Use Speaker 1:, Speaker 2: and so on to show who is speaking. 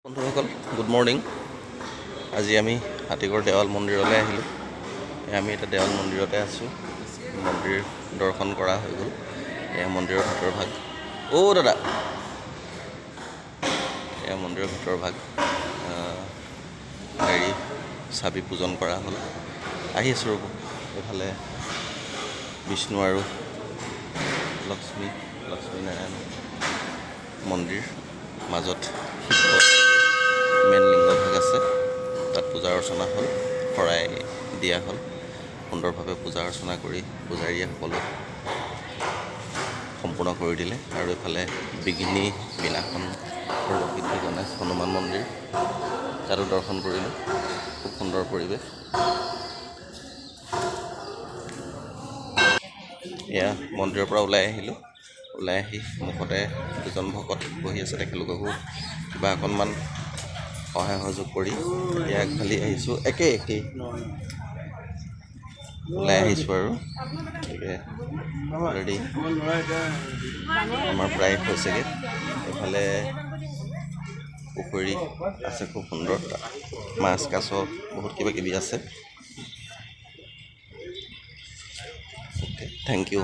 Speaker 1: বন্ধুসকল good morning. আজি আমি হাতীগড় দেৱাল মন্দিৰলৈ আহিলোঁ। আমি এটা দেৱাল মন্দিৰতে আছোঁ। মন্দিৰ দৰ্শন কৰা হৈ গ'ল। এয়া মন্দিৰৰ ভিতৰ ভাগ। দাদা, এয়া মন্দিৰৰ ভিতৰ ভাগ। চাবি পূজন কৰা হ'ল। আহি আছোঁ ৰ'ব। এইফালে বিষ্ণু আৰু লক্ষ্মী নাৰায়ণ মন্দিৰ, মাজত মেইন লিংগ ভাগ আছে। তাত পূজা অৰ্চনা হ'ল, শৰাই দিয়া হ'ল। সুন্দৰভাৱে পূজা অৰ্চনা কৰি পূজাৰীয়ে সকলো সম্পূৰ্ণ কৰি দিলে। আৰু এইফালে বিঘিনি বিনাশন সিদ্ধি গণেশ হনুমান মন্দিৰ, তাতো দৰ্শন কৰিলোঁ। খুব সুন্দৰ পৰিৱেশ। এয়া মন্দিৰৰ পৰা ওলাই আহিলোঁ। ওলাই আহি মুখতে দুজন ভকত বহি আছে, তেখেতলোককো কিবা অকণমান সহায় সহযোগ কৰি এতিয়া আগফালি আহিছোঁ। একেই ওলাই আহিছোঁ আৰু অলৰেডি আমাৰ প্ৰায় হৈছেগৈ। এইফালে পুখুৰী আছে খুব সুন্দৰ, মাছ কাছ বহুত কিবা কিবি আছে। Thank U.